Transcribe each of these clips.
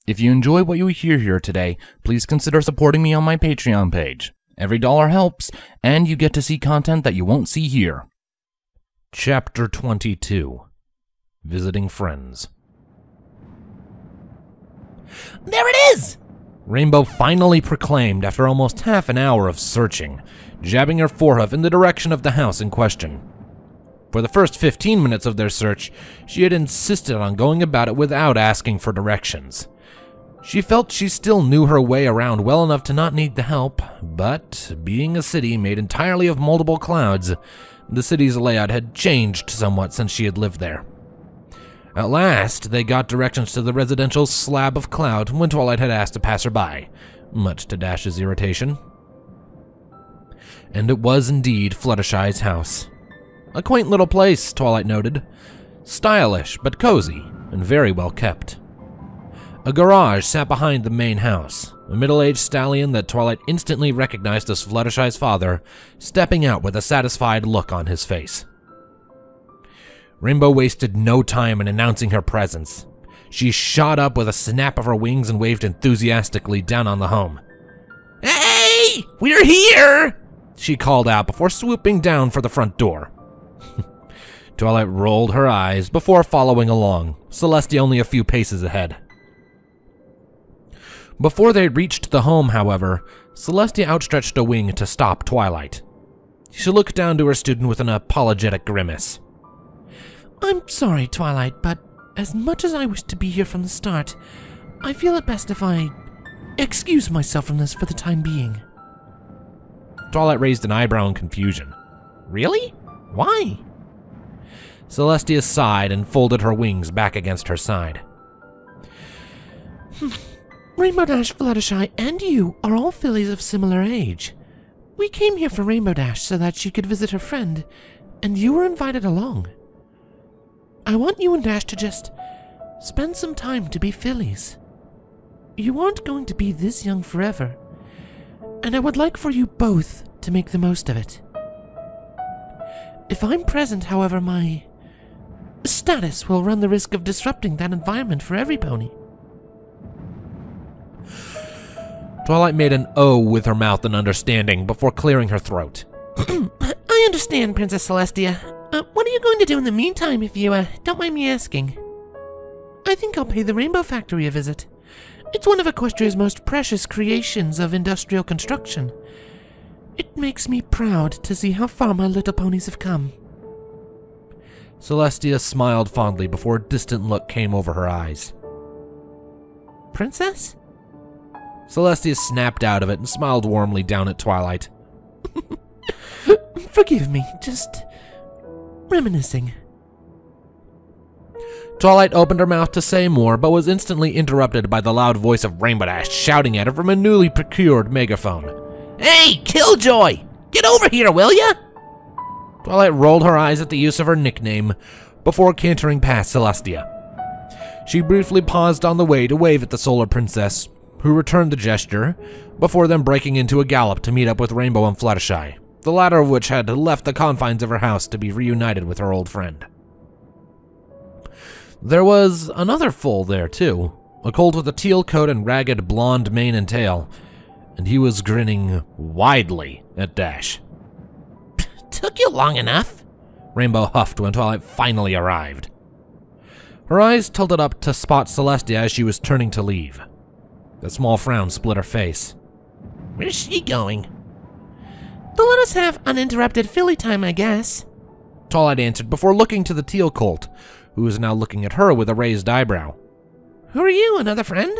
If you enjoy what you hear here today, please consider supporting me on my Patreon page. Every dollar helps, and you get to see content that you won't see here. Chapter 22. Visiting Friends. There it is! Rainbow finally proclaimed after almost half an hour of searching, jabbing her forehoof in the direction of the house in question. For the first 15 minutes of their search, she had insisted on going about it without asking for directions. She felt she still knew her way around well enough to not need the help, but being a city made entirely of multiple clouds, the city's layout had changed somewhat since she had lived there. At last, they got directions to the residential slab of cloud when Twilight had asked a passerby, much to Dash's irritation. And it was indeed Fluttershy's house. A quaint little place, Twilight noted. Stylish, but cozy, and very well kept. A garage sat behind the main house, a middle-aged stallion that Twilight instantly recognized as Fluttershy's father, stepping out with a satisfied look on his face. Rainbow wasted no time in announcing her presence. She shot up with a snap of her wings and waved enthusiastically down on the home. Hey! We're here! She called out before swooping down for the front door. Twilight rolled her eyes before following along, Celestia only a few paces ahead. Before they reached the home, however, Celestia outstretched a wing to stop Twilight. She looked down to her student with an apologetic grimace. I'm sorry, Twilight, but as much as I wish to be here from the start, I feel it best if I excuse myself from this for the time being. Twilight raised an eyebrow in confusion. Really? Why? Celestia sighed and folded her wings back against her side. Rainbow Dash, Fluttershy, and you are all fillies of similar age. We came here for Rainbow Dash so that she could visit her friend, and you were invited along. I want you and Dash to just spend some time to be fillies. You aren't going to be this young forever, and I would like for you both to make the most of it. If I'm present, however, my status will run the risk of disrupting that environment for every pony. Twilight made an O with her mouth in understanding before clearing her throat. I understand, Princess Celestia. What are you going to do in the meantime, if you, don't mind me asking? I think I'll pay the Rainbow Factory a visit. It's one of Equestria's most precious creations of industrial construction. It makes me proud to see how far my little ponies have come. Celestia smiled fondly before a distant look came over her eyes. Princess? Celestia snapped out of it and smiled warmly down at Twilight. Forgive me, just reminiscing. Twilight opened her mouth to say more, but was instantly interrupted by the loud voice of Rainbow Dash shouting at her from a newly procured megaphone. Hey, Killjoy! Get over here, will ya? Twilight rolled her eyes at the use of her nickname before cantering past Celestia. She briefly paused on the way to wave at the Solar Princess, who returned the gesture, before then breaking into a gallop to meet up with Rainbow and Fluttershy, the latter of which had left the confines of her house to be reunited with her old friend. There was another foal there, too, a colt with a teal coat and ragged blonde mane and tail, and he was grinning widely at Dash. Took you long enough, Rainbow huffed when Twilight finally arrived. Her eyes tilted up to spot Celestia as she was turning to leave. A small frown split her face. Where's she going? To let us have uninterrupted filly time, I guess. Twilight answered before looking to the teal colt, who was now looking at her with a raised eyebrow. Who are you, another friend?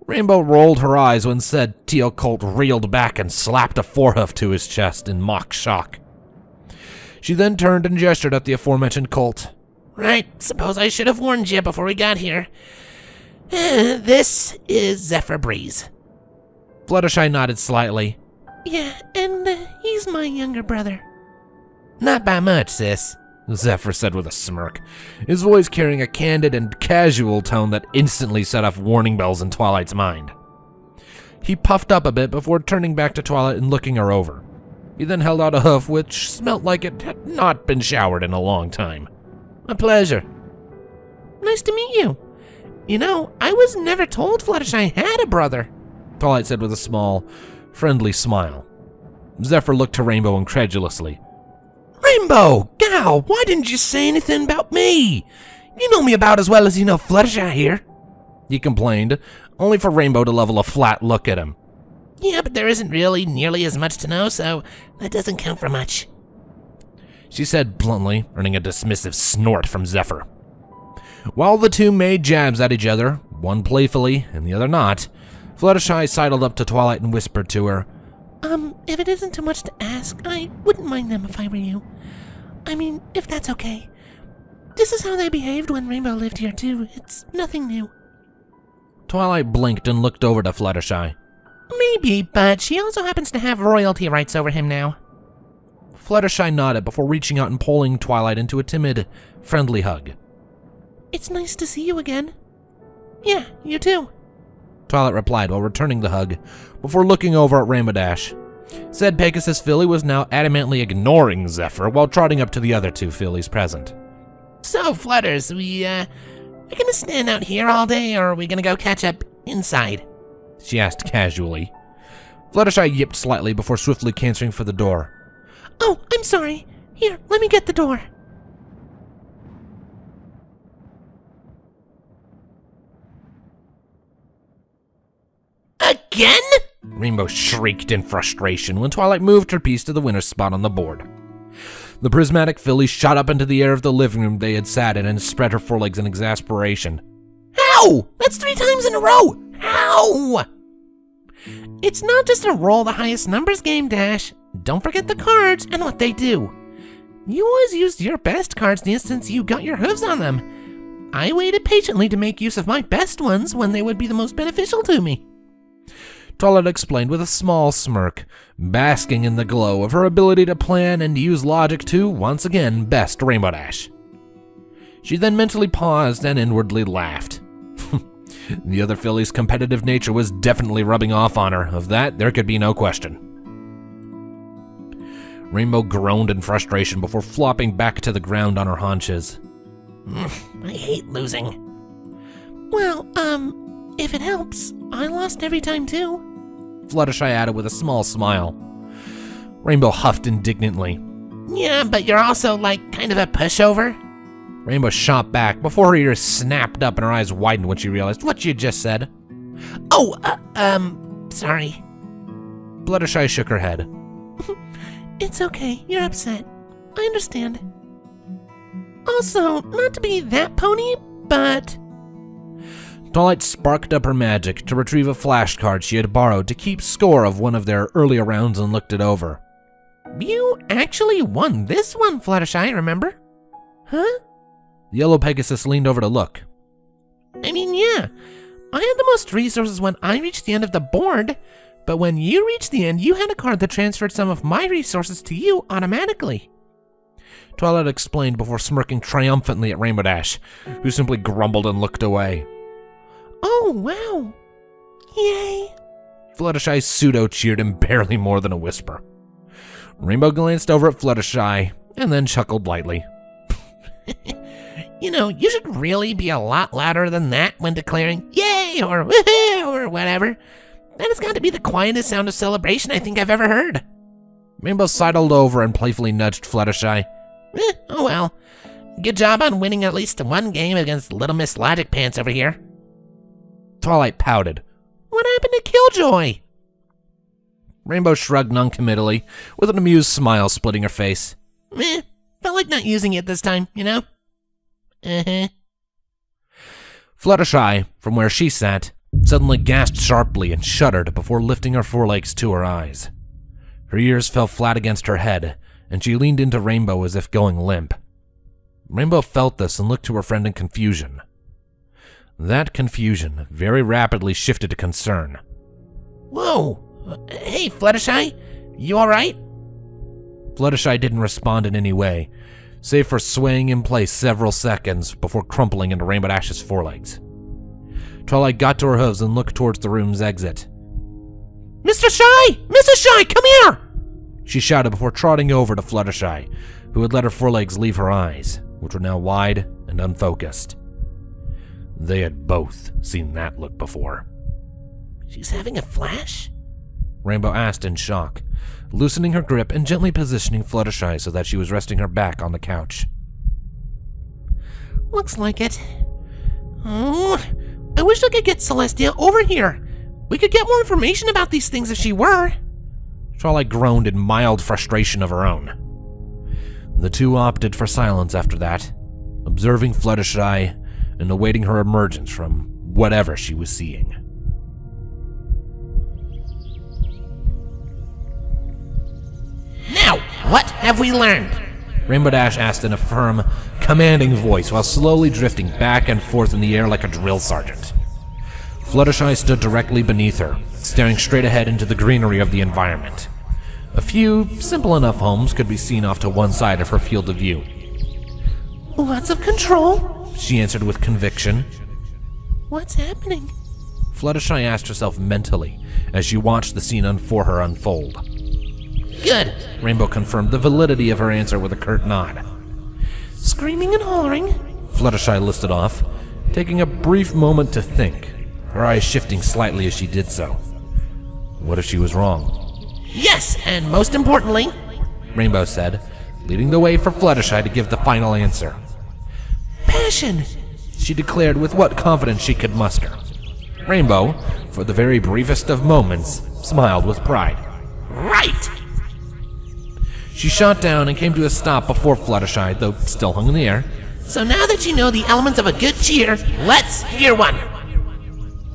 Rainbow rolled her eyes when said teal colt reeled back and slapped a forehoof to his chest in mock shock. She then turned and gestured at the aforementioned colt. Right, suppose I should have warned you before we got here. This is Zephyr Breeze. Fluttershy nodded slightly. Yeah, and he's my younger brother. Not by much, sis, Zephyr said with a smirk, his voice carrying a candid and casual tone that instantly set off warning bells in Twilight's mind. He puffed up a bit before turning back to Twilight and looking her over. He then held out a hoof which smelt like it had not been showered in a long time. A pleasure. Nice to meet you. You know, I was never told Fluttershy had a brother, Twilight said with a small, friendly smile. Zephyr looked to Rainbow incredulously. Rainbow, gal, why didn't you say anything about me? You know me about as well as you know Fluttershy here, he complained, only for Rainbow to level a flat look at him. Yeah, but there isn't really nearly as much to know, so that doesn't count for much, she said bluntly, earning a dismissive snort from Zephyr. While the two made jabs at each other, one playfully and the other not, Fluttershy sidled up to Twilight and whispered to her, if it isn't too much to ask, I wouldn't mind them if I were you. I mean, if that's okay. This is how they behaved when Rainbow lived here too. It's nothing new. Twilight blinked and looked over to Fluttershy. Maybe, but she also happens to have royalty rights over him now. Fluttershy nodded before reaching out and pulling Twilight into a timid, friendly hug. It's nice to see you again. Yeah, you too, Twilight replied while returning the hug, before looking over at Rainbow Dash. Said Pegasus filly was now adamantly ignoring Zephyr while trotting up to the other two fillies present. So, Flutters, we gonna stand out here all day, or are we gonna go catch up inside? She asked casually. Fluttershy yipped slightly before swiftly canceling for the door. Oh, I'm sorry. Here, let me get the door. Again? Rainbow shrieked in frustration when Twilight moved her piece to the winner's spot on the board. The prismatic filly shot up into the air of the living room they had sat in and spread her forelegs in exasperation. How? That's 3 times in a row! How? It's not just a roll the highest numbers game, Dash. Don't forget the cards and what they do. You always used your best cards the instant you got your hooves on them. I waited patiently to make use of my best ones when they would be the most beneficial to me. Twilight explained with a small smirk, basking in the glow of her ability to plan and use logic to, once again, best Rainbow Dash. She then mentally paused and inwardly laughed. The other filly's competitive nature was definitely rubbing off on her, of that there could be no question. Rainbow groaned in frustration before flopping back to the ground on her haunches. I hate losing. Well, if it helps, I lost every time too, Fluttershy added with a small smile. Rainbow huffed indignantly. Yeah, but you're also, like, kind of a pushover. Rainbow shot back before her ears snapped up and her eyes widened when she realized what she had just said. Oh, sorry. Fluttershy shook her head. It's okay, you're upset. I understand. Also, not to be that pony, but... Twilight sparked up her magic to retrieve a flashcard she had borrowed to keep score of one of their earlier rounds and looked it over. You actually won this one, Fluttershy, remember? Huh? The yellow Pegasus leaned over to look. I mean, yeah. I had the most resources when I reached the end of the board, but when you reached the end, you had a card that transferred some of my resources to you automatically. Twilight explained before smirking triumphantly at Rainbow Dash, who simply grumbled and looked away. Oh, wow. Yay. Fluttershy pseudo-cheered in barely more than a whisper. Rainbow glanced over at Fluttershy and then chuckled lightly. You know, you should really be a lot louder than that when declaring yay or woohoo or whatever. That has got to be the quietest sound of celebration I think I've ever heard. Rainbow sidled over and playfully nudged Fluttershy. Oh well. Good job on winning at least one game against Little Miss Logic Pants over here. Twilight pouted. What happened to Killjoy? Rainbow shrugged noncommittally, with an amused smile splitting her face. Felt like not using it this time, you know? Fluttershy, from where she sat, suddenly gasped sharply and shuddered before lifting her forelegs to her eyes. Her ears fell flat against her head, and she leaned into Rainbow as if going limp. Rainbow felt this and looked to her friend in confusion. That confusion very rapidly shifted to concern. Whoa! Hey, Fluttershy, you alright? Fluttershy didn't respond in any way, save for swaying in place several seconds before crumpling into Rainbow Dash's forelegs. Twilight got to her hooves and looked towards the room's exit. Mr. Shy! Mr. Shy, come here! She shouted before trotting over to Fluttershy, who had let her forelegs leave her eyes, which were now wide and unfocused. They had both seen that look before. She's having a flash? Rainbow asked in shock, loosening her grip and gently positioning Fluttershy so that she was resting her back on the couch. Looks like it. Oh, I wish I could get Celestia over here. We could get more information about these things if she were. Twilight groaned in mild frustration of her own. The two opted for silence after that, observing Fluttershy and awaiting her emergence from whatever she was seeing. Now, what have we learned? Rainbow Dash asked in a firm, commanding voice while slowly drifting back and forth in the air like a drill sergeant. Fluttershy stood directly beneath her, staring straight ahead into the greenery of the environment. A few simple enough homes could be seen off to one side of her field of view. Lots of control, she answered with conviction. What's happening? Fluttershy asked herself mentally as she watched the scene for her unfold. Good, Rainbow confirmed the validity of her answer with a curt nod. Screaming and hollering, Fluttershy listed off, taking a brief moment to think, her eyes shifting slightly as she did so. What if she was wrong? Yes, and most importantly, Rainbow said, leading the way for Fluttershy to give the final answer. Passion, she declared with what confidence she could muster. Rainbow, for the very briefest of moments, smiled with pride. Right! She shot down and came to a stop before Fluttershy, though still hung in the air. So now that you know the elements of a good cheer, let's hear one.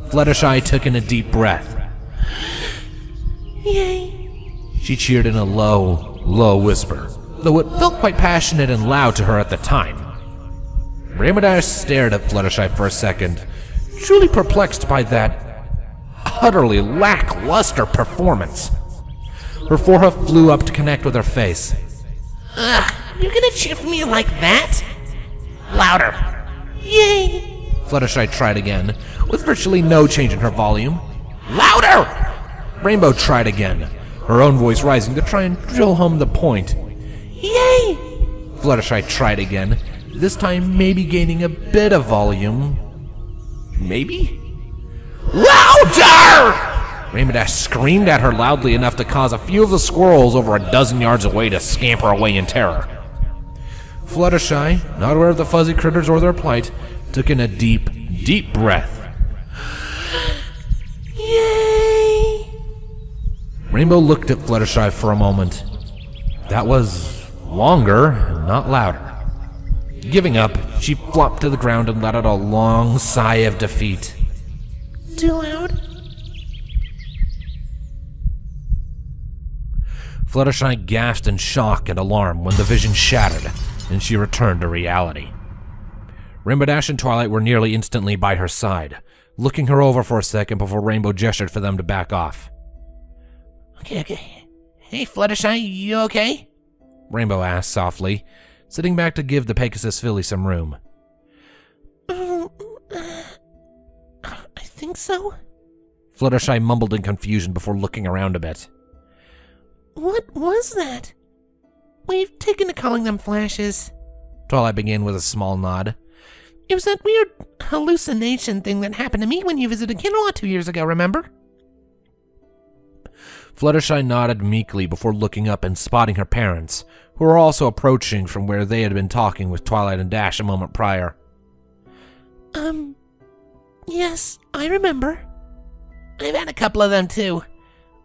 Fluttershy took in a deep breath. Yay! She cheered in a low, low whisper, though it felt quite passionate and loud to her at the time. Rainbow Dash stared at Fluttershy for a second, truly perplexed by that utterly lackluster performance. Her forehead flew up to connect with her face. Ugh, you're gonna cheer for me like that? Louder. Yay! Fluttershy tried again, with virtually no change in her volume. Louder! Rainbow tried again, her own voice rising to try and drill home the point. Yay! Fluttershy tried again, this time maybe gaining a bit of volume. Maybe? Louder! Rainbow Dash screamed at her loudly enough to cause a few of the squirrels over a dozen yards away to scamper away in terror. Fluttershy, not aware of the fuzzy critters or their plight, took in a deep, deep breath. Yay! Rainbow looked at Fluttershy for a moment. That was longer, not louder. Giving up, she flopped to the ground and let out a long sigh of defeat. Too loud? Fluttershy gasped in shock and alarm when the vision shattered and she returned to reality. Rainbow Dash and Twilight were nearly instantly by her side, looking her over for a second before Rainbow gestured for them to back off. Okay. Hey, Fluttershy, you okay? Rainbow asked softly, sitting back to give the Pegasus filly some room. I think so. Fluttershy mumbled in confusion before looking around a bit. What was that? We've taken to calling them flashes. Twilight began with a small nod. It was that weird hallucination thing that happened to me when you visited Camelot 2 years ago, remember? Fluttershy nodded meekly before looking up and spotting her parents, who were also approaching from where they had been talking with Twilight and Dash a moment prior. Yes, I remember. I've had a couple of them too.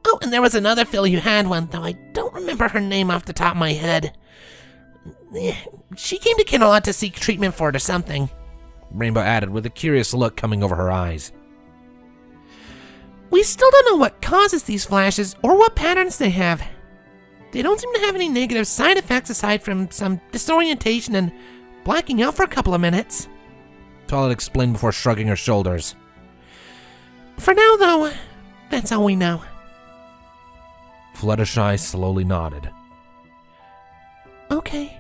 Oh, and there was another filly who had one, though I don't remember her name off the top of my head. She came to Camelot to seek treatment for it or something. Rainbow added with a curious look coming over her eyes. We still don't know what causes these flashes or what patterns they have. They don't seem to have any negative side effects aside from some disorientation and blacking out for a couple of minutes. Twilight explained before shrugging her shoulders. For now, though, that's all we know. Fluttershy slowly nodded. Okay.